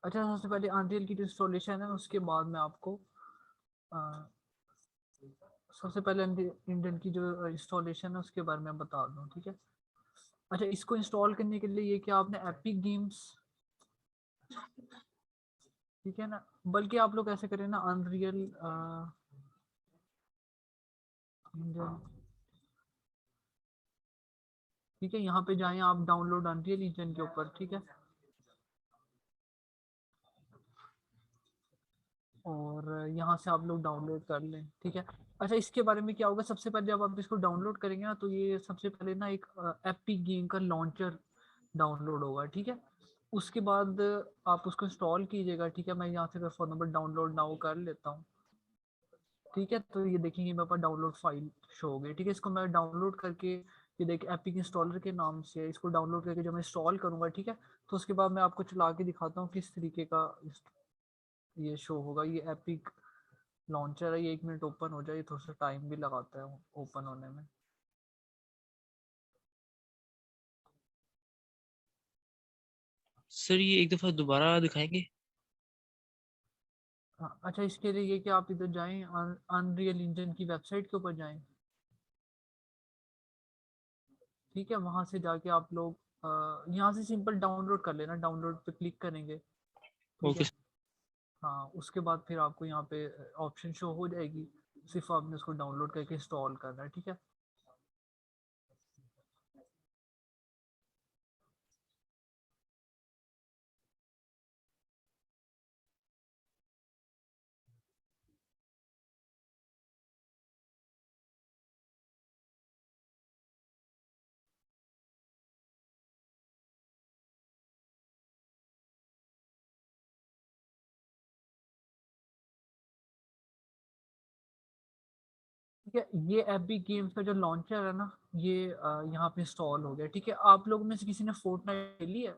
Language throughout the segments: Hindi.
अच्छा, सबसे पहले अनरियल की जो इंस्टॉलेशन है उसके बाद मैं आपको अ, सबसे पहले इंडियन की जो इंस्टॉलेशन है उसके बारे में बता दूं, ठीक है। अच्छा, इसको इंस्टॉल करने के लिए ये कि आपने एपिक गेम्स, ठीक है ना, बल्कि आप लोग ऐसे करें ना, अनरियल इंजन, ठीक है, यहाँ पे जाएं आप, डाउनलोड अनरियल इंजन के ऊपर, ठीक है। और यहाँ से आप लोग डाउनलोड कर लें, ठीक है। अच्छा, इसके बारे में क्या होगा, सबसे पहले जब आप इसको डाउनलोड करेंगे ना, तो ये सबसे पहले ना एक एपिक गेम का लॉन्चर डाउनलोड होगा, ठीक है। उसके बाद आप उसको इंस्टॉल कीजिएगा, ठीक है। मैं यहाँ से फॉर नंबर डाउनलोड नाउ कर लेता हूँ, ठीक है। तो ये देखेंगे मेरे पास डाउनलोड फाइल शो हो गई, ठीक है। इसको मैं डाउनलोड करके, ये देख एपिक इंस्टॉलर के नाम से इसको डाउनलोड करके जब मैं इंस्टॉल करूंगा, ठीक है, तो उसके बाद मैं आपको चला के दिखाता हूँ किस तरीके का ये शो होगा। ये एपिक लॉन्चर है, ये 1 मिनट ओपन हो जाए, थोड़ा सा टाइम भी लगाता है ओपन होने में। सर ये एक दफा दोबारा दिखाएंगे? हाँ, अच्छा, इसके लिए ये कि आप इधर जाएं, अनरियल इंजन की वेबसाइट के ऊपर जाएं, ठीक है। वहां से जाके आप लोग यहाँ से सिंपल डाउनलोड कर लेना, डाउनलोड पे क्लिक करेंगे, ठीक ओके। है। हाँ, उसके बाद फिर आपको यहाँ पे ऑप्शन शो हो जाएगी, सिर्फ आपने उसको डाउनलोड करके इंस्टॉल करना है, ठीक है। ठीक है, ये एपिक गेम्स का जो लॉन्चर है ना, ये यहाँ पे इंस्टॉल हो गया, ठीक है। आप लोगों में से किसी ने फोर्टनाइट खेली है?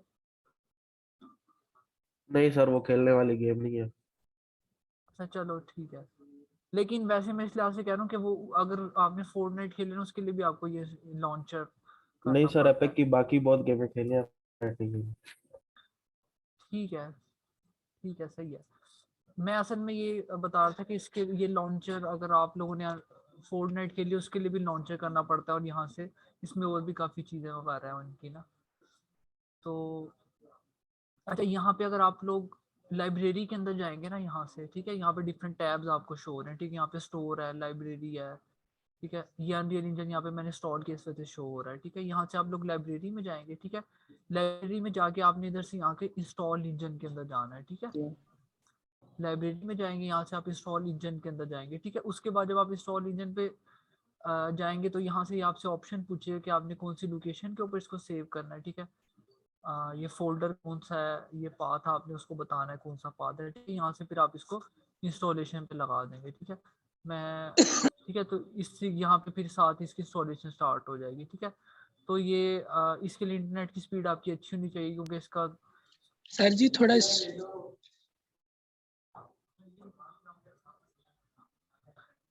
नहीं सर, वो खेलने वाली गेम नहीं है। अच्छा, चलो ठीक है। लेकिन वैसे मैं इसलिए आपसे कह रहा हूँ कि वो, अगर आपने फोर्टनाइट खेले ना, उसके लिए भी आपको ये लॉन्चर नहीं करना सर, पड़ता एपेक है, की बाकी बहुत गेमें खेली हैं, नहीं खेली। ठीक है। ठीक है, सही है। मैं असल में ये बता रहा था कि इसके ये लॉन्चर, अगर आप लोगों ने फोर्टनाइट के लिए, उसके लिए भी लॉन्चर करना पड़ता है, और यहाँ से इसमें और भी काफ़ी चीज़ें वगैरह हैं उनकी ना। तो अच्छा, यहाँ पे अगर आप लोग लाइब्रेरी के अंदर जाएंगे ना, यहाँ से, ठीक है, यहाँ पे डिफरेंट टैब्स आपको शो हो रहे हैं, ठीक है। यहाँ पे स्टोर है, लाइब्रेरी है, ठीक है। ये अनरियल इंजन यहाँ पे मैंने इंस्टॉल किया, इस वजह से शो हो रहा है, ठीक है। यहाँ से आप लोग लाइब्रेरी में जाएंगे, ठीक है। लाइब्रेरी में जाके आपने इधर से यहाँ के इंस्टॉल इंजन के अंदर जाना है, ठीक है। लाइब्रेरी में जाएंगे, यहाँ से आप इंस्टॉल इंजन के अंदर जाएंगे, ठीक है। उसके बाद जब आप इंस्टॉल इंजन पे जाएंगे, तो यहाँ से आपसे ऑप्शन पूछेगा कि आपने कौन सी लोकेशन के ऊपर इसको सेव करना है, ठीक है। ये फोल्डर कौन सा है, ये पाथ आपने उसको बताना है कौन सा पाथ है, ठीक है। यहाँ से फिर आप इसको इंस्टॉलेशन पे लगा देंगे, ठीक है। मैं ठीक है, तो इससे यहाँ पे फिर साथ ही इसकी इंस्टॉलेशन स्टार्ट हो जाएगी, ठीक है। तो ये इसके लिए इंटरनेट की स्पीड आपकी अच्छी होनी चाहिए, क्योंकि इसका, सर जी थोड़ा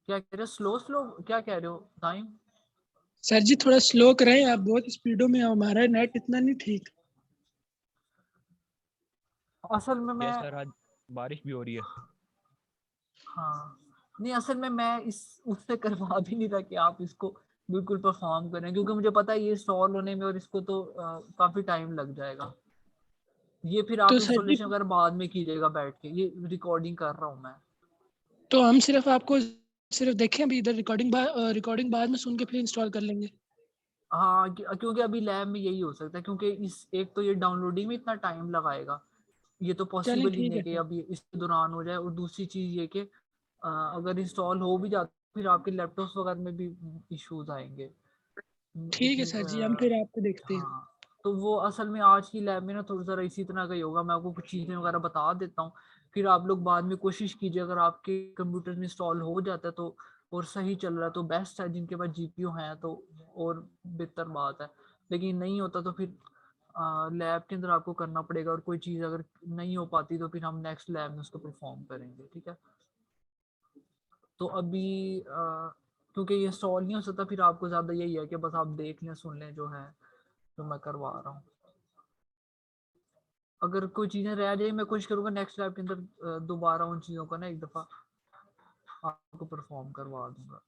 क्या कह रहे हो, स्लो स्लो क्या कह रहे हो टाइम? सर जी थोड़ा स्लो कराएं, आप बहुत स्पीडों में, हमारा नेट इतना नहीं ठीक। असल में मैं, यस सर, आज बारिश भी हो रही है। हाँ, नहीं, असल में मैं इस उससे करवा भी नहीं रहा कि आप इसको बिल्कुल परफॉर्म करें, क्योंकि मुझे पता है ये इंस्टॉल होने में, और इसको तो काफी टाइम लग जाएगा। ये फिर तो आप सर जी, इंस्टॉलेशन वगैरह बाद में कीजिएगा बैठ के, ये रिकॉर्डिंग कर रहा हूँ मैं। तो हम सिर्फ आपको सिर्फ देखें अभी इधर रिकॉर्डिंग बाद में सुन के फिर इंस्टॉल कर लेंगे। हाँ, क्योंकि अभी लैब में यही हो सकता है, क्योंकि इस एक तो ये डाउनलोडिंग में इतना टाइम लगाएगा, ये तो चलें पॉसिबल ही ठीक नहीं है कि सर। अभी इसके दौरान हो जाए। और दूसरी चीज़ ये कि अगर इंस्टॉल हो भी जाता, फिर आपके लैपटॉप्स वगैरह में भी इश्यूज आएंगे। ठीक है इतनी सर जी, हम फिर आपको देखते हैं। हाँ, तो वो असल में आज की लैब में ना थोड़ा सा इसी तरह का ही होगा। मैं आपको कुछ चीज़ें वगैरह बता देता हूँ, फिर आप लोग बाद में कोशिश कीजिए, अगर आपके कंप्यूटर में इंस्टॉल हो जाता है तो, और सही चल रहा है तो बेस्ट है, जिनके पास जीपीयू है तो और बेहतर बात है। लेकिन नहीं होता तो फिर लैब के अंदर आपको करना पड़ेगा, और कोई चीज़ अगर नहीं हो पाती तो फिर हम नेक्स्ट लैब में उसको परफॉर्म करेंगे, ठीक है। तो अभी क्योंकि ये इंस्टॉल नहीं हो सकता, फिर आपको ज़्यादा यही है कि बस आप देख लें, सुन लें जो है, जो मैं करवा रहा हूँ। अगर कोई चीजें रह जाए मैं कोशिश करूंगा नेक्स्ट लैब के अंदर दोबारा उन चीजों का ना एक दफा आपको परफॉर्म करवा दूंगा,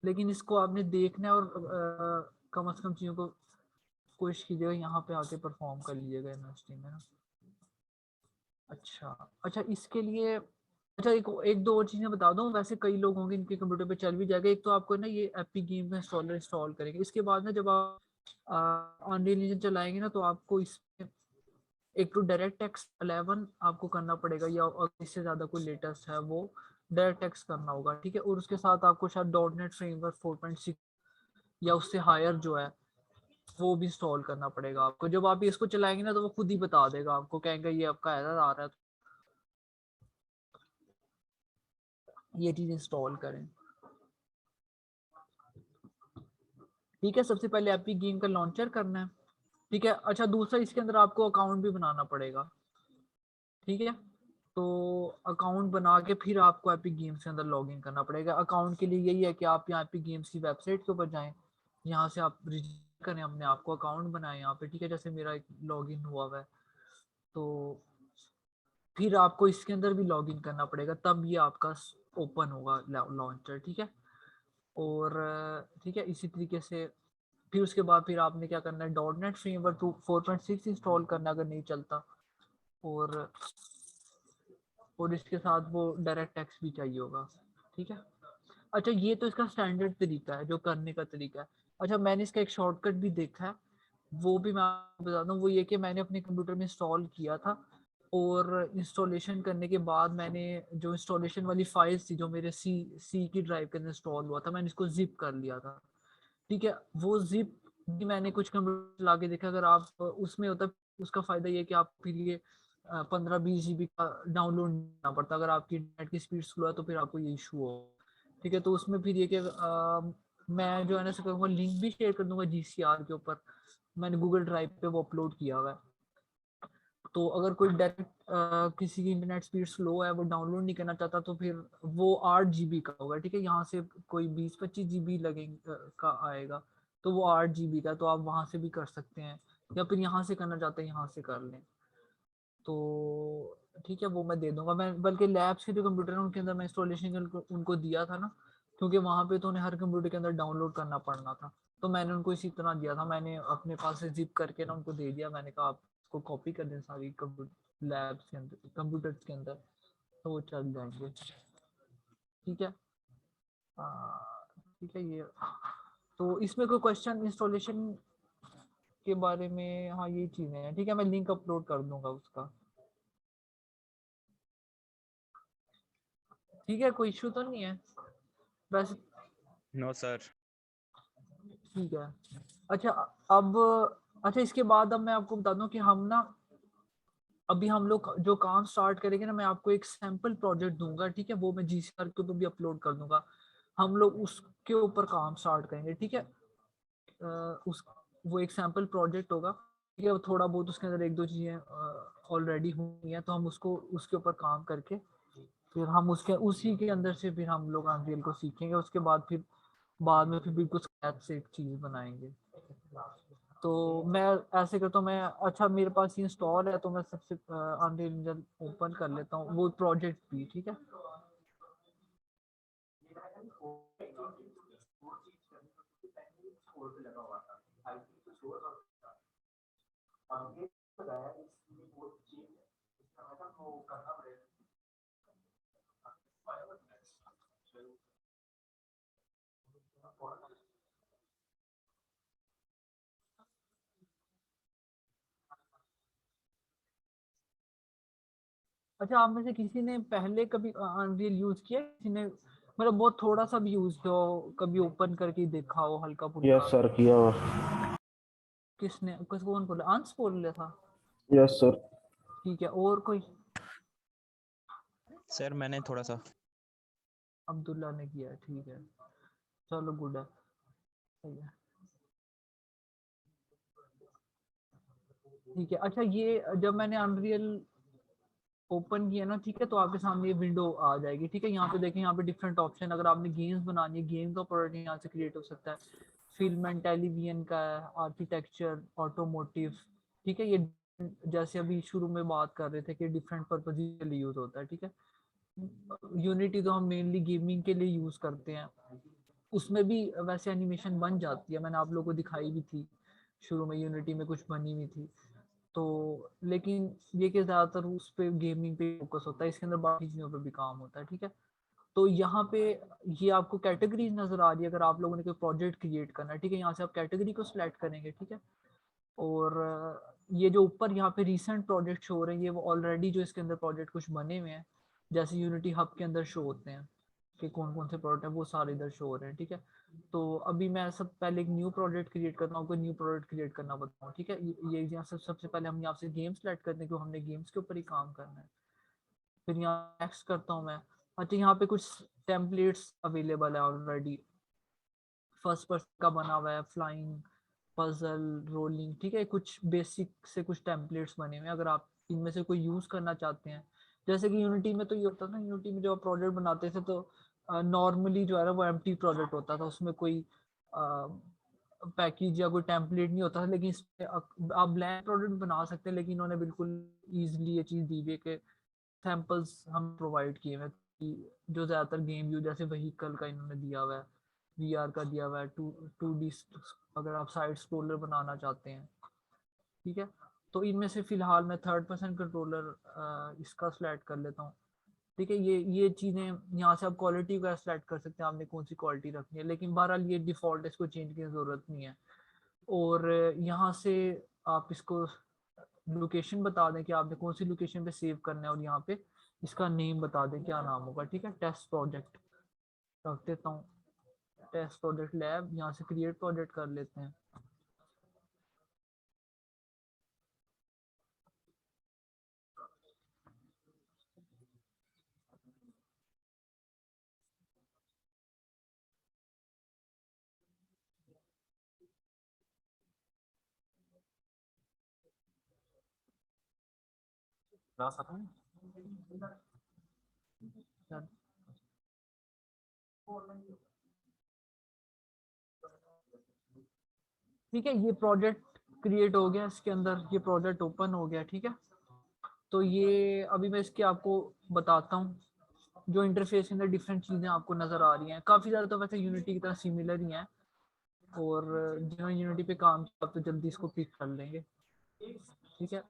लेकिन इसको आपने देखना है और कम से कम चीजों को कोशिश कीजिएगा यहाँ पे आके परफॉर्म कर लीजिएगा यूनिवर्सिटी में ना। अच्छा अच्छा, इसके लिए अच्छा एक एक दो और चीजें बता दूं, वैसे कई लोग होंगे इनके कंप्यूटर पे चल भी जाएगा। एक तो आपको ना ये एपिक गेम का इंस्टॉलर इंस्टॉल करेंगे, इसके बाद ना जब आप अनरियल इंजन चलाएंगे ना तो आपको इसमें एक तो डायरेक्ट टेक्स्ट 11 आपको करना पड़ेगा, या इससे ज्यादा कोई लेटेस्ट है वो डायरेक्ट टेक्स्ट करना होगा, ठीक है। और उसके साथ आपको शायद डॉटनेट फ्रेमवर्क 4.6 या उससे हायर जो है वो भी इंस्टॉल करना पड़ेगा आपको। जब आप इसको चलाएंगे ना तो वो खुद ही बता देगा आपको, कहेंगे ये आपका एरर आ रहा है, ये चीज इंस्टॉल करें, ठीक है। सबसे पहले एपिक गेम का लॉन्चर करना है, ठीक है। अच्छा दूसरा इसके अंदर आपको अकाउंट भी बनाना पड़ेगा, ठीक है। तो अकाउंट बना के फिर आपको एपिक गेम्स के अंदर लॉगिन करना पड़ेगा। अकाउंट के लिए यही है कि आप यहाँ एपिक गेम्स की वेबसाइट के ऊपर जाएं, यहाँ से आप रजिस्टर करें अपने आप को, अकाउंट बनाएं यहाँ पे, ठीक है। जैसे मेरा एक लॉगिन हुआ हुआ है, तो फिर आपको इसके अंदर भी लॉगिन करना पड़ेगा, तब ये आपका ओपन होगा लॉन्चर, ठीक है। और ठीक है इसी तरीके से फिर उसके बाद फिर आपने क्या करना है, डॉटनेट फ्रेमवर्क 4.6 इंस्टॉल करना अगर नहीं चलता, और इसके साथ वो डायरेक्ट टेक्स्ट भी चाहिए होगा, ठीक है। अच्छा ये तो इसका स्टैंडर्ड तरीका है जो करने का तरीका है। अच्छा मैंने इसका एक शॉर्टकट भी देखा है, वो भी मैं आपको बताता हूँ। वो ये कि मैंने अपने कंप्यूटर में इंस्टॉल किया था, और इंस्टॉलेशन करने के बाद मैंने जो इंस्टॉलेशन वाली फाइल्स थी जो मेरे सी की ड्राइव के अंदर इंस्टॉल हुआ था, मैंने इसको जिप कर लिया था, ठीक है। वो जिप भी मैंने कुछ कंप्यूटर चला के देखा, अगर आप उसमें होता उसका फायदा ये कि आप फिर ये 15-20 GB का डाउनलोड करना पड़ता, अगर आपकी इंटरनेट की स्पीड स्लो है तो फिर आपको ये इशू हो, ठीक है। तो उसमें फिर ये कि मैं जो है ना करूँगा, लिंक भी शेयर कर दूंगा GCR के ऊपर, मैंने गूगल ड्राइव पे वो अपलोड किया हुआ है। तो अगर कोई डायरेक्ट किसी की इंटरनेट स्पीड स्लो है, वो डाउनलोड नहीं करना चाहता, तो फिर वो 8 GB का होगा, ठीक है। यहाँ से कोई 20-25 GB लगेगा का आएगा, तो वो 8 GB का, तो आप वहां से भी कर सकते हैं, या फिर यहाँ से करना चाहते हैं यहाँ से कर लें, तो ठीक है वो मैं दे दूंगा। मैं बल्कि लैब्स के जो कंप्यूटर है उनके अंदर मैं इंस्टॉलेशन उनको दिया था ना, क्योंकि वहाँ पे तो उन्हें हर कंप्यूटर के अंदर डाउनलोड करना पड़ना था, तो मैंने उनको इसी तरह दिया था, मैंने अपने पास से जिप करके ना उनको दे दिया, मैंने कहा आप इसको कॉपी कर दें सारी लैब्स के अंदर कंप्यूटर्स के अंदर, तो वो चल जाएंगे, ठीक है। ठीक है ये, तो इसमें कोई क्वेश्चन इंस्टॉलेशन के बारे में? हाँ ये चीज़ें हैं, ठीक है। मैं लिंक अपलोड कर दूंगा उसका, ठीक है। कोई इशू तो नहीं है वैसे? No sir. ठीक है। अच्छा अब अच्छा इसके बाद अब मैं आपको बता दूं कि हम ना अभी हम लोग जो काम स्टार्ट करेंगे ना, मैं आपको एक सैंपल प्रोजेक्ट दूंगा, ठीक है। वो मैं GCR के ऊपर भी अपलोड कर दूंगा, हम लोग उसके ऊपर काम स्टार्ट करेंगे, ठीक है। उस वो एक सैंपल प्रोजेक्ट होगा, ठीक है। थोड़ा बहुत उसके अंदर एक दो चीजें ऑलरेडी हुई हैं, तो हम उसको उसके ऊपर काम करके फिर हम उसके उसी के अंदर से फिर हम लोग अनरियल को सीखेंगे, उसके बाद फिर बाद में फिर बिल्कुल स्क्रैच से एक चीज बनाएंगे। तो मैं ऐसे करता हूँ, मैं अच्छा मेरे पास ये इंस्टॉल है, तो मैं सबसे अनरियल इंजन ओपन कर लेता हूँ वो प्रोजेक्ट भी, ठीक है। अच्छा आप में से किसी ने पहले कभी अनरियल यूज किया है? किसी ने मतलब बहुत थोड़ा सा भी यूज किया हो, कभी ओपन करके देखा हो हल्का यस फुल्का? सर किया हुआ। किसने कौन बोला? अंश बोल रहा था, यस सर। ठीक है। और कोई? सर मैंने थोड़ा सा। अब्दुल्ला ने किया है, ठीक है, चलो गुड है, सही है, ठीक है। अच्छा ये जब मैंने अनरियल ओपन किया ना, ठीक है, तो आपके सामने ये विंडो आ जाएगी, ठीक है। यहाँ पे देखें, यहाँ पे डिफरेंट ऑप्शन, अगर आपने गेम्स बनानी है, गेम का प्रोडक्ट यहाँ से क्रिएट हो सकता है, फिल्म एंड टेलीविजन का है, आर्किटेक्चर, ऑटोमोटिव, ठीक है। ये जैसे अभी शुरू में बात कर रहे थे कि डिफरेंट पर्पज के लिए यूज होता है, ठीक है। यूनिटी तो हम मेनली गेमिंग के लिए यूज करते हैं, उसमें भी वैसे एनिमेशन बन जाती है, मैंने आप लोगों को दिखाई भी थी शुरू में, यूनिटी में कुछ बनी हुई थी। तो लेकिन ये कि ज़्यादातर उस पे गेमिंग पे फोकस होता है, इसके अंदर बाकी चीज़ों पे भी काम होता है, ठीक है। तो यहाँ पे ये आपको कैटेगरीज नजर आ रही है, अगर आप लोगों ने कोई प्रोजेक्ट क्रिएट करना है, ठीक है, यहाँ से आप कैटेगरी को सिलेक्ट करेंगे, ठीक है। और ये जो ऊपर यहाँ पे रिसेंट प्रोजेक्ट शो हो रहे हैं, ये वो ऑलरेडी जो इसके अंदर प्रोजेक्ट कुछ बने हुए हैं, जैसे यूनिटी हब के अंदर शो होते हैं कि कौन कौन से प्रोजेक्ट हैं, वो सारे इधर शो हो रहे हैं, ठीक है। तो अभी मैं सब पहले एक न्यू प्रोजेक्ट क्रिएट करता हूँ, आपको न्यू प्रोजेक्ट क्रिएट करना बताऊँ, ठीक है। ये यहाँ से सबसे पहले हम यहाँ से गेम सेलेक्ट करते हैं, क्योंकि हमने गेम्स के ऊपर ही काम करना है। फिर यहाँ नेक्स्ट करता हूँ मैं। अच्छा, यहाँ पे कुछ टेम्पलेट्स अवेलेबल है ऑलरेडी, फर्स्ट पर्सन का बना हुआ है, फ्लाइंग, पजल, रोलिंग, ठीक है। कुछ बेसिक से कुछ टेम्पलेट्स बने हुए हैं, अगर आप इनमें से कोई यूज करना चाहते हैं। जैसे कि यूनिटी में तो ये होता था, यूनिटी में जो आप प्रोजेक्ट बनाते थे तो नॉर्मली जो है ना वो एम्प्टी प्रोजेक्ट होता था, उसमें कोई पैकेज या कोई टेम्पलेट नहीं होता था। लेकिन इसमें आप ब्लैंक प्रोजेक्ट बना सकते हैं, लेकिन इन्होंने बिल्कुल ईजिली ये चीज़ दी हुई है कि सैम्पल्स हम प्रोवाइड किए हुए हैं कि जो ज़्यादातर गेम यूज, जैसे व्हीकल का इन्होंने दिया हुआ है, वीआर का दिया हुआ है, टू डी अगर आप साइड स्क्रोलर बनाना चाहते हैं, ठीक है। तो इनमें से फिलहाल मैं थर्ड पर्सन कंट्रोलर इसका सिलेक्ट कर लेता हूँ, ठीक है। ये चीज़ें यहाँ से आप क्वालिटी का सिलेक्ट कर सकते हैं, आपने कौन सी क्वालिटी रखनी है, लेकिन बहरहाल ये डिफ़ॉल्ट है, इसको चेंज की ज़रूरत नहीं है। और यहाँ से आप इसको लोकेशन बता दें कि आपने कौन सी लोकेशन पे सेव करना है, और यहाँ पे इसका नेम बता दें क्या नाम होगा, ठीक है। टेस्ट प्रोजेक्ट रख देता हूँ, टेस्ट प्रोजेक्ट लैब, यहाँ से क्रिएट प्रोजेक्ट कर लेते हैं। चल। ठीक है, ये प्रोजेक्ट क्रिएट हो गया, इसके अंदर ये प्रोजेक्ट ओपन हो गया, ठीक है। तो ये अभी मैं इसके आपको बताता हूँ, जो इंटरफेस के अंदर डिफरेंट चीज़ें आपको नज़र आ रही हैं, काफ़ी ज़्यादा तो वैसे यूनिटी की तरह सिमिलर ही हैं, और जिन्होंने यूनिटी पे काम किया आप तो जल्दी इसको पिक कर लेंगे, ठीक है।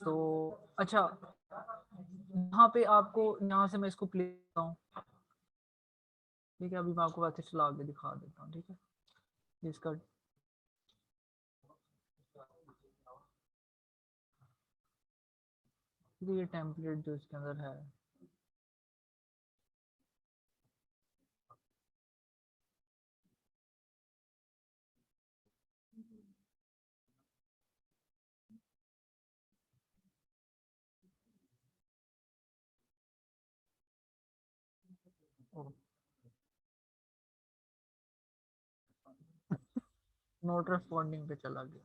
तो अच्छा, यहाँ पे आपको, यहाँ से मैं इसको प्ले करता हूँ, ठीक है। अभी मैं आपको वैसे चला के दिखा देता हूँ, ठीक है। इसका ये टेम्पलेट जो इसके अंदर है, नोट रेस्पॉन्डिंग पे चला गया।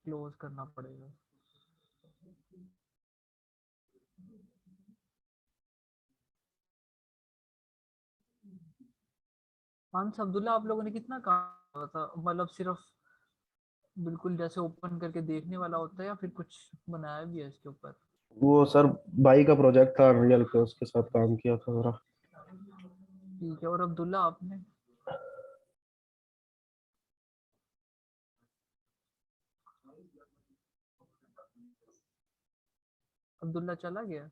क्लोज करना पड़ेगा। हंस अब्दुल्ला, आप लोगों ने कितना काम किया था, मतलब सिर्फ बिल्कुल जैसे ओपन करके देखने वाला होता है, या फिर कुछ बनाया भी है इसके ऊपर? वो सर भाई का प्रोजेक्ट था अनरियल पे, उसके साथ काम किया था जरा। ठीक है, और अब्दुल्ला आपने? अब्दुल्ला चला गया।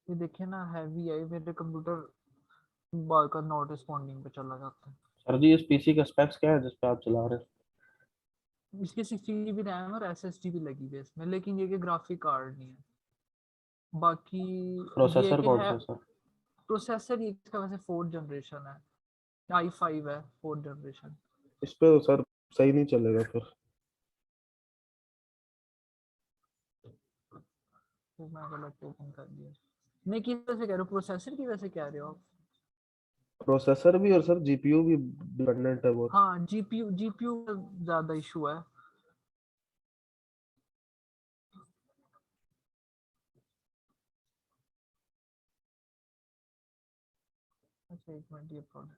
ये देखिए ना, हैवी है, मेरे कंप्यूटर बार का नॉट रिस्पॉन्डिंग पे चला जाता है। सर जी इस पीसी का स्पेक्स क्या है जिस पे आप चला रहे हैं? इसके 16 GB रैम और SSD भी लगी हुई है इसमें, लेकिन ये कि ग्राफिक कार्ड नहीं है। बाकी ये है प्रोसेसर कि कौन है, सा है सर? प्रोसेसर ये इसका वैसे 4th जनरेशन है, i5 है, 4th जनरेशन। इस पे तो सर सही नहीं चलेगा फिर। तो मैं गलत ओपन कर दिया। मैं किस वजह से कह रहे हो, प्रोसेसर की वजह से कह रहे हो आप? प्रोसेसर भी और सर जीपीयू भी डिपेंडेंट है बहुत। हाँ जीपीयू का ज्यादा इशू है। अच्छा एक मिनट, ये प्रोडक्ट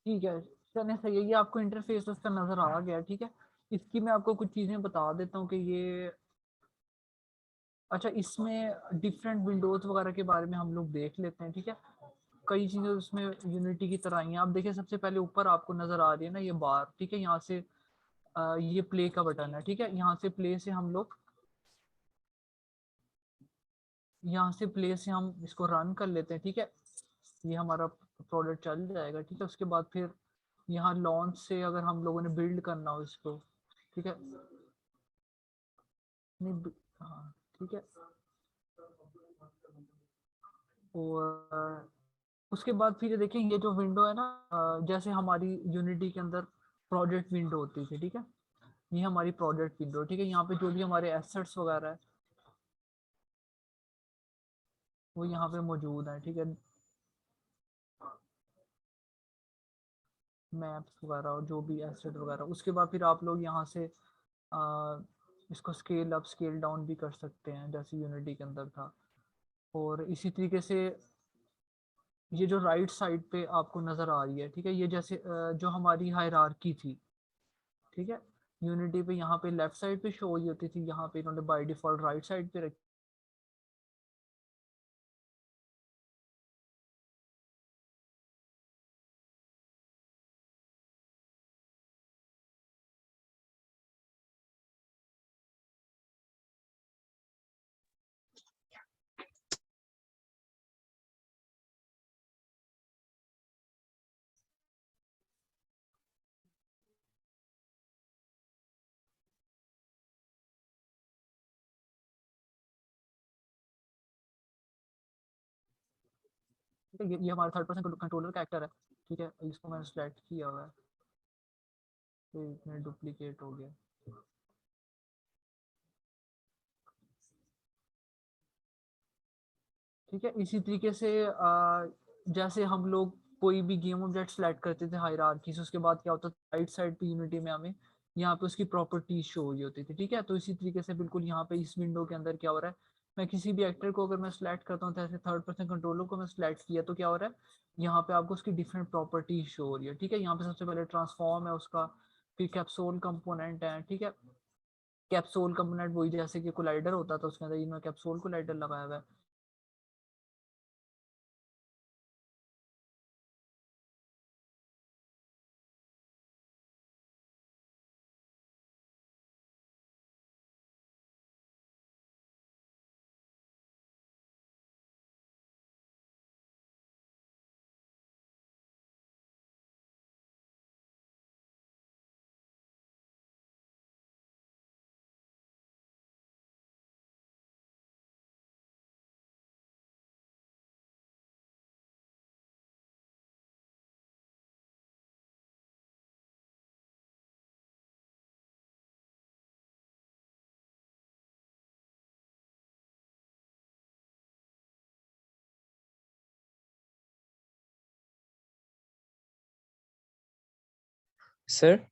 ठीक है। चलिए सही है, ये आपको इंटरफेस उसका नजर आ गया, ठीक है। इसकी मैं आपको कुछ चीजें बता देता हूँ कि ये, अच्छा इसमें डिफरेंट विंडोज वगैरह के बारे में हम लोग देख लेते हैं, ठीक है। कई चीजें उसमें यूनिटी की तरह ही हैं। आप देखिए सबसे पहले ऊपर आपको नजर आ रही है ना ये बार, ठीक है। यहाँ से ये प्ले का बटन है, ठीक है। यहाँ से प्ले से हम लोग, यहाँ से प्ले से हम इसको रन कर लेते हैं, ठीक है। ये हमारा प्रोडक्ट चल जाएगा, ठीक है। उसके बाद फिर यहाँ लॉन्च से अगर हम लोगों ने बिल्ड करना हो इसको, ठीक है। नहीं हाँ ठीक है। और उसके बाद फिर ये देखें, ये जो विंडो है ना, जैसे हमारी यूनिटी के अंदर प्रोजेक्ट विंडो होती थी, ठीक है। ये हमारी प्रोजेक्ट विंडो, ठीक है। यहाँ पे जो भी हमारे एसेट्स वगैरह है वो यहाँ पे मौजूद है, ठीक है। मैप्स वगैरह और जो भी एसेट वगैरह, उसके बाद फिर आप लोग यहाँ से आ, इसको स्केल अप स्केल डाउन भी कर सकते हैं जैसे यूनिटी के अंदर था। और इसी तरीके से ये जो राइट साइड पे आपको नज़र आ रही है, ठीक है, ये जैसे जो हमारी हायरार्की थी, ठीक है। यूनिटी पे यहाँ पे लेफ्ट साइड पे शो हुई होती थी, यहाँ पे इन्होंने बाय डिफॉल्ट राइट साइड पे रखी। ठीक है, ये हमारा थर्ड पर्सन कंट्रोलर का एक्टर है, ठीक है। इसको मैंने सेलेक्ट किया हुआ है, तो इसमें डुप्लीकेट हो गया। ठीक है, इसी तरीके से जैसे हम लोग कोई भी गेम ऑब्जेक्ट सेलेक्ट करते थे हायरार्की से, उसके बाद क्या होता था राइट साइड पे यूनिटी में हमें यहाँ पे उसकी प्रॉपर्टीज शो हुई होती थी, ठीक है। तो इसी तरीके से बिल्कुल यहाँ पे इस विंडो के अंदर क्या हो रहा है, मैं किसी भी एक्टर को अगर मैं सेलेक्ट करता हूँ, जैसे थर्ड पर्सन कंट्रोलर को मैं सेलेक्ट किया, तो क्या हो रहा है, यहाँ पे आपको उसकी डिफरेंट प्रॉपर्टीज शो हो रही है, ठीक है। यहाँ पे सबसे पहले ट्रांसफॉर्म है उसका, फिर कैप्सूल कंपोनेंट है, ठीक है। कैप्सूल कंपोनेंट वही जैसे कि कोलाइडर होता था, उसके अंदर इन्होंने कैप्सूल कोलाइडर लगाया हुआ है। सर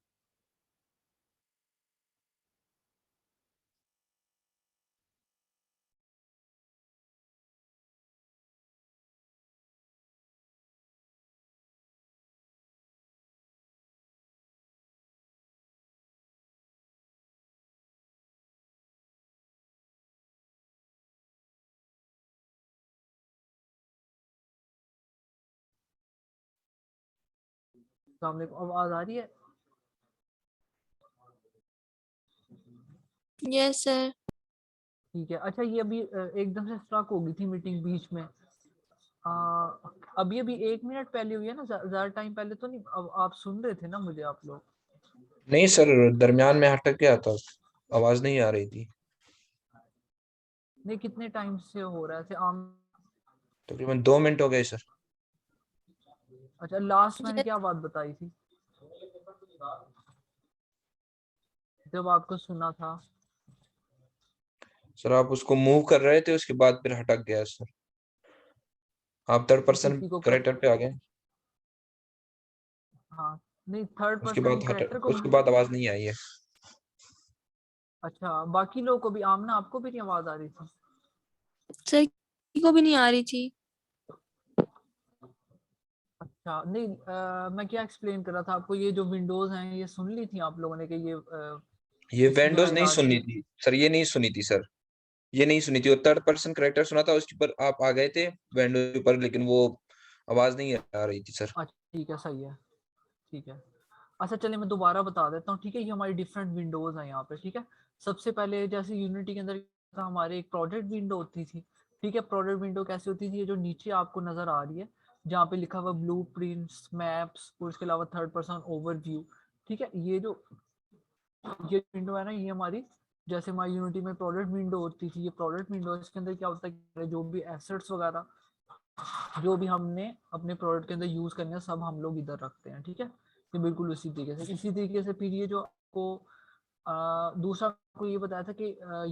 सामने को आवाज आ रही है? Yes sir. ठीक है। अच्छा ये अभी एकदम से स्टॉक हो गई थी मीटिंग बीच में। अभी अभी 1 मिनट पहले हुई है ना, ज्यादा टाइम पहले तो नहीं। अब आप सुन रहे थे ना मुझे, आप लोग? नहीं सर, दरमियान में अटक गया था, आवाज नहीं आ रही थी। नहीं, कितने टाइम से हो रहा है ऐसे आम? तकरीबन 2 मिनट हो गए सर। अच्छा, लास्ट मैंने Yes, क्या बात बताई थी जब आपको सुना था? सर आप उसको मूव कर रहे थे, उसके बाद फिर हटक गया सर। आप थर्ड पर्सन किसी को करेक्टर पे आ गए, हाँ, नहीं, थर्ड उसके पर्सन बाद कैरेक्टर हटक, को उसके बाद आवाज नहीं आई है। अच्छा, बाकी लोगों को भी, आमना आपको भी नहीं आवाज आ रही थी? सर किसी को भी नहीं आ रही थी। अच्छा, नहीं, मैं क्या एक्सप्लेन कर रहा था आपको, ये जो विंडोज हैं ये सुन ली थी आप लोगों ने कि ये इसकी जो विंडोज नहीं हायरार्की? सुननी थी सर, ये नहीं सुनी थी सर, ये नहीं सुनी थी। वो थर्ड पर्सन करेक्टर सुना था, उसके ऊपर आप आ गए थे विंडोज के ऊपर, लेकिन वो आवाज नहीं आ रही थी सर। अच्छा ठीक है, सही है, ठीक है। अच्छा चलिए मैं दोबारा बता देता हूँ, ठीक है? ये हमारी डिफरेंट विंडोज हैं यहाँ पे, ठीक है? सबसे पहले जैसे यूनिटी के अंदर हमारे एक प्रोजेक्ट विंडो होती थी, ठीक है? प्रोजेक्ट विंडो कैसे होती थी? ये जो नीचे आपको नजर आ रही है, जहाँ पे लिखा हुआ ब्लू प्रिंट्स, मैप्स और इसके अलावा थर्ड पर्सन ओवरव्यू, ठीक है? ये विंडो है ना, ये हमारी, जैसे हमारी यूनिटी में प्रोजेक्ट विंडो होती थी, ये प्रोजेक्ट विंडो, इसके अंदर क्या होता है, जो भी एसेट्स वगैरह जो भी हमने अपने प्रोडक्ट के अंदर यूज करने हैं, सब हम लोग इधर रखते हैं, ठीक है? ये बिल्कुल इसी तरीके से फिर ये जो आपको दूसरा को ये बताया था कि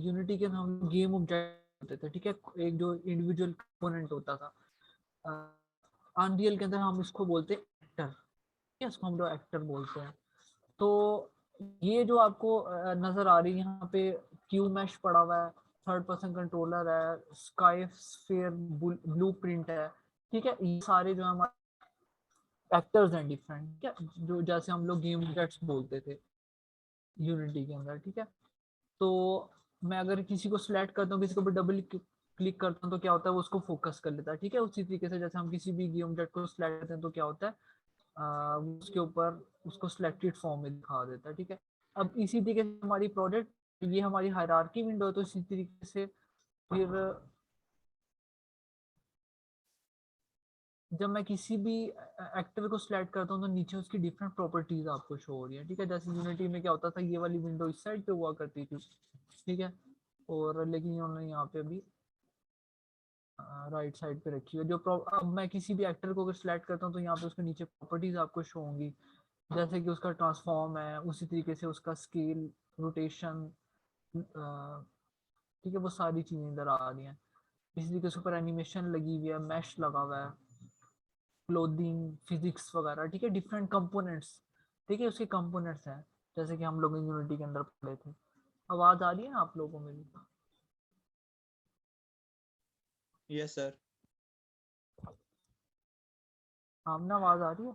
यूनिटी के अंदर हम गेम ऑब्जेक्ट होते थे, ठीक है? एक जो इंडिविजुअल कंपोनेंट होता था, अनरियल के अंदर हम इसको बोलते हैं एक्टर, इसको हम लोग एक्टर बोलते हैं। तो ये जो आपको नजर आ रही है यहाँ पे, क्यू मैश पड़ा हुआ है, थर्ड पर्सन कंट्रोलर है, स्काई स्फीयर ब्लू प्रिंट है, ठीक है? ये सारे जो हमारे एक्टर्स हैं डिफरेंट, ठीक है? जो जैसे हम लोग गेम जेट्स बोलते थे यूनिटी के अंदर, ठीक है? तो मैं अगर किसी को सिलेक्ट करता हूँ, किसी को भी डबल क्लिक करता हूँ, तो क्या होता है, वो उसको फोकस कर लेता है, ठीक है? उसी तरीके से जैसे हम किसी भी गेम जेट को सिलेक्ट करते हैं तो क्या होता है, उसके ऊपर उसको सिलेक्टेड फॉर्म में दिखा देता है, ठीक है? अब इसी तरीके से हमारी प्रोजेक्ट, ये हमारी हायरार्की विंडो है, तो इसी तरीके से फिर जब मैं किसी भी एक्टर को सिलेक्ट करता हूँ तो नीचे उसकी डिफरेंट प्रॉपर्टीज आपको शो हो रही है, ठीक है? जैसे यूनिटी में क्या होता था, ये वाली विंडो इस साइड पे हुआ करती थी, ठीक है? और लेकिन उन्होंने यहाँ पे भी राइट साइड पे रखी है। अब मैं किसी भी एक्टर को अगर सिलेक्ट करता हूँ तो यहाँ पे उसके नीचे प्रॉपर्टीज आपको शो होंगी, जैसे कि उसका ट्रांसफॉर्म है, उसी तरीके से उसका स्केल, रोटेशन, ठीक है? वो सारी चीजें इधर आ रही हैं। इसी तरीके से ऊपर एनिमेशन लगी हुई है, मैश लगा हुआ है, क्लोथिंग, फिजिक्स वगैरह, ठीक है? डिफरेंट कंपोनेंट्स, ठीक है? उसके कंपोनेंट्स हैं, जैसे कि हम लोग यूनिटी के अंदर पढ़े थे। आवाज आ रही है ना आप लोगों में भी? Yes sir. आमना आवाज आ रही है?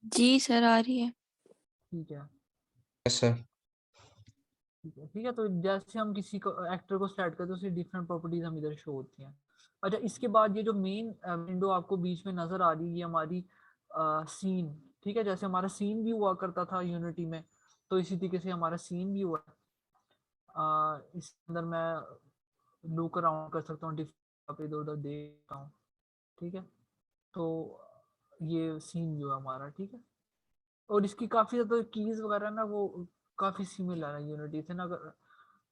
जी सर आ रही है। ठीक है, यस सर। ठीक है, ठीक है। तो जैसे हम किसी को एक्टर को स्टार्ट करते हैं तो उसकी डिफरेंट प्रॉपर्टीज हम इधर शो होती हैं। अच्छा, इसके बाद ये जो मेन विंडो आपको बीच में नजर आ रही है, ये हमारी सीन, ठीक है? जैसे हमारा सीन भी हुआ करता था यूनिटी में, तो इसी तरीके से हमारा सीन भी हुआ है। इसके अंदर मैं लुक अराउंड कर सकता हूँ, डिफरेंट इधर उधर देखता हूँ, ठीक है? तो ये सीन जो है हमारा, ठीक है? और इसकी काफी ज्यादा कीज वगैरह ना, वो काफी सिमिलर है यूनिटी से ना,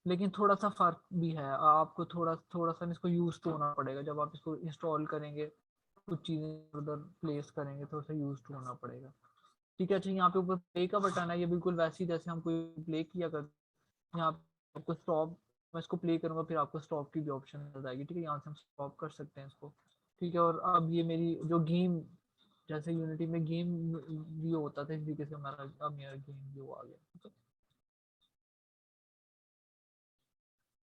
लेकिन थोड़ा सा फर्क भी है। आपको थोड़ा थोड़ा सा इसको यूज तो होना पड़ेगा, जब आप इसको इंस्टॉल करेंगे, कुछ चीजें उधर प्लेस करेंगे, थोड़ा सा यूज तो होना पड़ेगा, ठीक है? अच्छा, यहाँ पे ऊपर प्ले का बटन है, ये बिल्कुल वैसे ही जैसे हम कोई प्ले किया करते। यहाँ पे आपको स्टॉप, मैं इसको प्ले करूंगा फिर आपको स्टॉप की भी ऑप्शन मिल जाएगी, ठीक है? यहाँ से हम स्टॉप कर सकते हैं इसको, ठीक है? और अब ये मेरी जो गेम जैसे यूनिटी में गेम व्यू होता था, इस तरीके से हमारा अब मेरा गेम व्यू आ गया। ठीक है,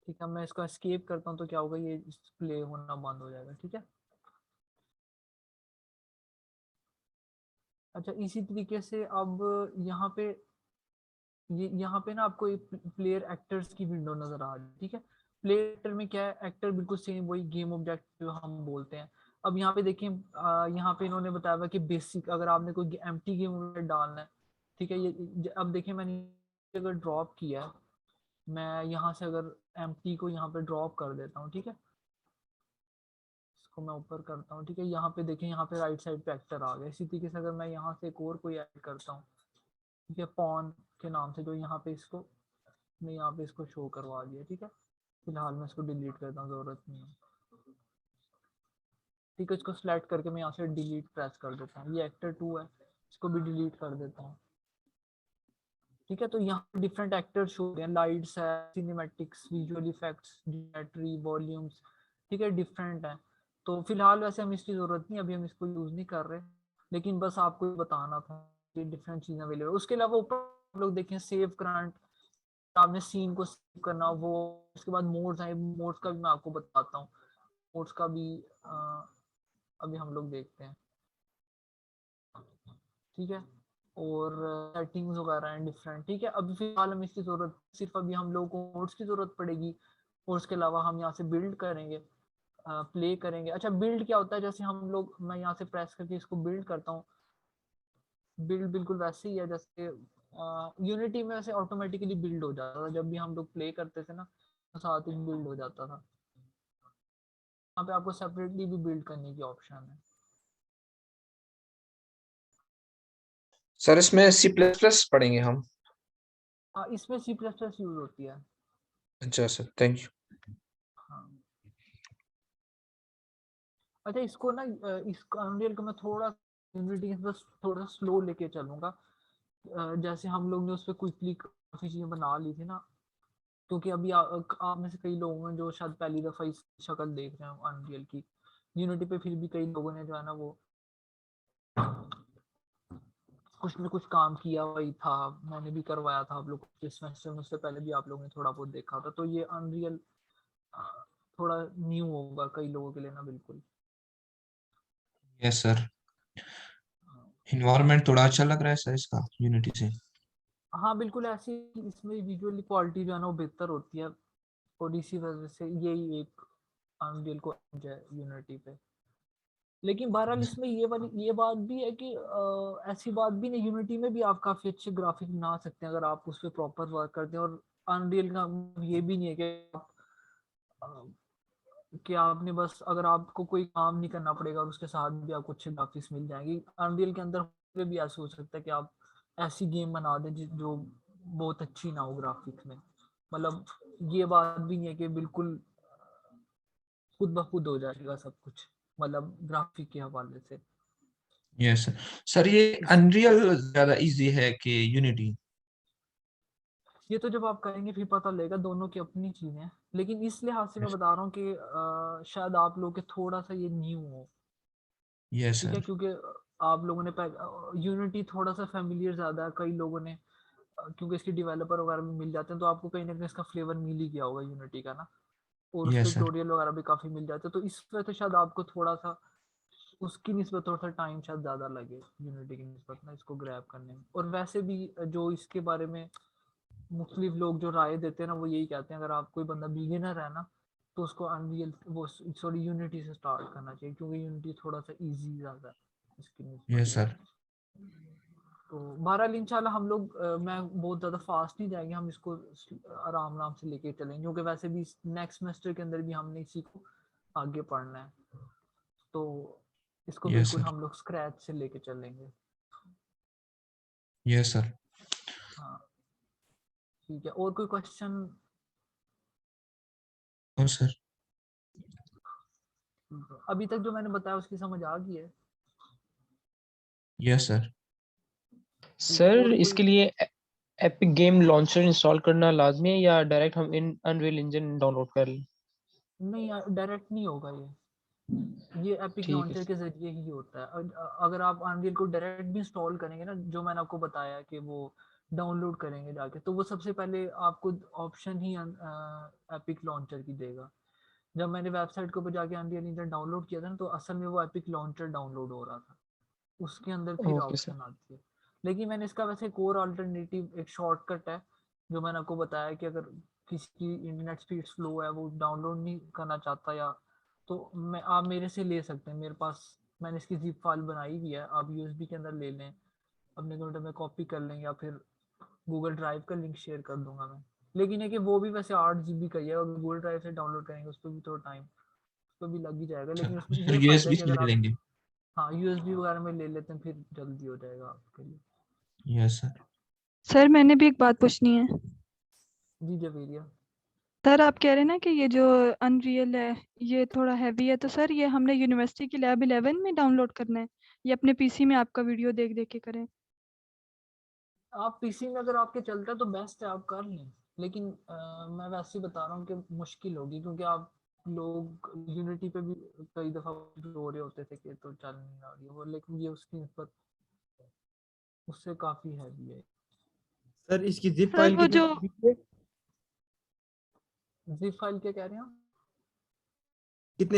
ठीक है, मैं इसको एस्केप करता हूँ तो क्या होगा, ये प्ले होना बंद हो जाएगा। ठीक है, अच्छा इसी तरीके से अब यहाँ पे ये यहाँ पे ना आपको प्लेयर एक्टर्स की विंडो नजर आ रही है। ठीक है, प्लेयर एक्टर में क्या है, एक्टर बिल्कुल सेम वही गेम ऑब्जेक्ट जो हम बोलते हैं। अब यहाँ पे देखिए यहाँ पे इन्होंने बताया हुआ कि बेसिक अगर आपने कोई एम्प्टी गेम ऑब्जेक्ट डालना है, ठीक है, ये अब देखिए मैंने अगर ड्रॉप किया है, मैं यहाँ से अगर एम्प्टी को यहाँ पे ड्रॉप कर देता हूँ, ठीक है, इसको मैं ऊपर करता हूँ। ठीक है, यहाँ पे देखें, यहाँ पे राइट साइड पे एक्टर आ गया। इसी तरीके से अगर मैं यहाँ से एक और कोई ऐड करता हूँ, ठीक है, पॉन के नाम से, जो यहाँ पे इसको मैं यहाँ पे इसको शो करवा दिया। ठीक है, फिलहाल मैं इसको डिलीट करता हूँ, जरूरत नहीं है। ठीक है, इसको सिलेक्ट करके मैं यहाँ से डिलीट प्रेस कर देता हूँ। ये एक्टर 2 है, इसको भी डिलीट कर देता हूँ। ठीक है, तो यहाँ डिफरेंट एक्टर्स शो हो रहे हैं, लाइट्स है, cinematics, visual effects, geometry, volumes, ठीक है, डिफरेंट है। तो फिलहाल वैसे हम इसकी जरूरत नहीं, अभी हम इसको यूज नहीं कर रहे, लेकिन बस आपको बताना था कि डिफरेंट चीजें अवेलेबल। उसके अलावा ऊपर आप लोग देखें सेव करंट, आपने सीन को सेव करना वो, उसके बाद मोड्स हैं, मोड्स का भी मैं आपको बताता हूँ। मोड्स का भी अभी हम लोग देखते हैं। ठीक है, और सेटिंग्स वगैरह हैं डिफरेंट। ठीक है, अभी फिलहाल हम इसकी जरूरत, सिर्फ अभी हम लोगों को मोड्स की जरूरत पड़ेगी, और उसके अलावा हम यहाँ से बिल्ड करेंगे, प्ले करेंगे। अच्छा बिल्ड क्या होता है, जैसे हम लोग, मैं यहाँ से प्रेस करके इसको बिल्ड करता हूँ, बिल्ड बिल्कुल वैसे ही है जैसे यूनिटी में वैसे ऑटोमेटिकली बिल्ड हो जाता था, जब भी हम लोग प्ले करते थे ना तो साथ ही बिल्ड हो जाता था। यहाँ पे आपको सेपरेटली भी बिल्ड करने की ऑप्शन है। सर इसमें C++ पढ़ेंगे हम? हाँ, इसमें C++ यूज होती है। अच्छा सर, थैंक यू। हाँ, अच्छा इसको ना इसको अनरियल को मैं थोड़ा यूनिटी बस थोड़ा स्लो लेके चलूंगा। जैसे हम लोग ने उस पर क्विकली काफी चीजें बना ली थी ना, क्योंकि अभी आप में से कई लोग हैं जो शायद पहली दफा इस शक्ल देख रहे हैं अनरियल की यूनिटी पे, फिर भी कई लोगों ने जो है ना वो कुछ न कुछ काम किया हुआ ही था, मैंने भी करवाया था आप लोग इस सेमेस्टर में, उससे पहले भी आप लोगों ने थोड़ा बहुत देखा था। तो ये अनरियल थोड़ा न्यू होगा कई लोगों के लिए ना, बिल्कुल। यस सर, इन्वायरमेंट थोड़ा अच्छा लग रहा है सर इसका यूनिटी से। हाँ बिल्कुल, ऐसी इसमें विजुअल क्वालिटी जो है ना वो बेहतर होती है, और इसी वजह से यही एक अनरियल को है यूनिटी पे। लेकिन बहरहाल इसमें ये बात भी है कि ऐसी बात भी नहीं, यूनिटी में भी आप काफी अच्छे ग्राफिक बना सकते हैं अगर आप उस पर प्रॉपर वर्क करते हैं। और अनरियल का ये भी नहीं है कि आप कि आपने बस, अगर आपको कोई काम नहीं करना पड़ेगा और उसके साथ भी आपको अच्छे ग्राफिक्स मिल जाएंगे। अनरियल के अंदर भी ऐसा हो सकता है कि आप ऐसी गेम बना दें जो बहुत अच्छी ना हो ग्राफिक्स में। मतलब ये बात भी नहीं है कि बिल्कुल खुद ब खुद हो जाएगा सब कुछ, मतलब ग्राफिक के हवाले से। Yes sir. सर ये अनरियल ज्यादा इजी है कि यूनिटी? ये तो जब आप करेंगे फिर पता लगेगा, दोनों की अपनी चीजें हैं। लेकिन इस लिहाज से मैं बता रहा हूँ कि शायद आप लोग के थोड़ा सा ये न्यू हो। यस ठीक है, सर। क्योंकि आप लोगों ने यूनिटी थोड़ा सा फेमिलियर ज्यादा है कई लोगों ने, क्योंकि इसके डेवलपर वगैरह भी मिल जाते हैं, तो आपको कहीं ना कहीं इसका फ्लेवर मिल ही गया होगा यूनिटी का ना, और उस पर यस सर। ट्यूटोरियल वगैरह भी काफी मिल जाते हैं। तो इस वजह से शायद आपको थोड़ा सा उसकी निस्बत थोड़ा सा टाइम शायद ज्यादा लगे यूनिटी की निस्बत ना इसको ग्रैब करने में। और वैसे भी जो इसके बारे में मुख्तलिफ लोग जो राय देते हैं ना वो यही कहते हैं, अगर आप कोई बंदा बिगिनर है ना तो उसको अनरियल वो सॉरी यूनिटी से स्टार्ट करना चाहिए, क्योंकि यूनिटी थोड़ा सा इजी ज्यादा है इसकी निस्बत। Yes sir. तो बहरहाल इंशाल्लाह हम लोग मैं बहुत ज़्यादा फास्ट नहीं जाएंगे, हम इसको आराम आराम से लेके चलेंगे, क्योंकि वैसे भी नेक्स्ट सेमेस्टर के अंदर भी हमने इसी को आगे पढ़ना है। तो इसको यस बिल्कुल सर। हम लोग स्क्रैच से लेके चलेंगे। Yes sir. हाँ ठीक है, और कोई क्वेश्चन? No sir. अभी तक जो मैंने बताया उसकी समझ आ गई है? Yes sir. ठीक है, सर और कोई? इसके लिए एपिक गेम लॉन्चर इंस्टॉल करना लाजमी है या डायरेक्ट हम इन अनरियल इंजन डाउनलोड कर लें? नहीं, डायरेक्ट नहीं होगा ये, ये एपिक ठीक है लॉन्चर के जरिए ही होता है। अगर आप अनरियल को डायरेक्ट भी इंस्टॉल करेंगे ना, जो मैंने आपको बताया कि वो डाउनलोड करेंगे जाके, तो वो सबसे पहले आपको ऑप्शन ही एपिक लॉन्चर की देगा। जब मैंने वेबसाइट के ऊपर जाके अनरियल इंजन डाउनलोड किया था ना, तो असल में वो एपिक लॉन्चर डाउनलोड हो रहा था, उसके अंदर फिर ओके सर। ऑप्शन आती है। लेकिन मैंने इसका वैसे एक और अल्टरनेटिव एक शॉर्टकट है, जो मैंने आपको बताया कि अगर किसी की इंटरनेट स्पीड स्लो है, वो डाउनलोड नहीं करना चाहता, या तो मैं आप मेरे से ले सकते हैं। मेरे पास मैंने इसकी जिप फाइल बनाई हुई है, आप यूएसबी के अंदर ले लें, अपने कंप्यूटर में कॉपी कर लें, या फिर गूगल ड्राइव का लिंक शेयर कर दूंगा मैं। लेकिन है कि वो भी वैसे 8 GB का ही है, अगर गूगल ड्राइव से डाउनलोड करेंगे उस पर भी थोड़ा टाइम, उस पर भी लग ही जाएगा। लेकिन उसमें सर ये फायदा है यूएसबी कि से अगर ले आप लेंगे। हाँ यूएसबी वगैरह में ले लेते हैं, फिर जल्दी हो जाएगा आपके लिए। Yes sir. सर मैंने भी एक बात पूछनी है। जी जवेरिया। सर आप कह रहे हैं ना कि ये जो अनरियल है ये थोड़ा हैवी है, तो सर ये हमने यूनिवर्सिटी की लैब 11 में डाउनलोड करना है या अपने पीसी में आपका वीडियो देख देख के करें? आप पीसी में अगर आपके चलता है तो बेस्ट है, आप कर लें। लेकिन मैं वैसे ही बता रहा हूँ कि मुश्किल होगी, क्योंकि आप लोग यूनिटी पे भी कई दफा हो रहे होते थे कि तो चल नहीं रही है वो, लेकिन ये उसकी निस्बत उससे काफी हैवी है। सर इसकी जिप सर फाइल वो कितनी जो GB है? जिप फाइल क्या कह रहे हैं आप?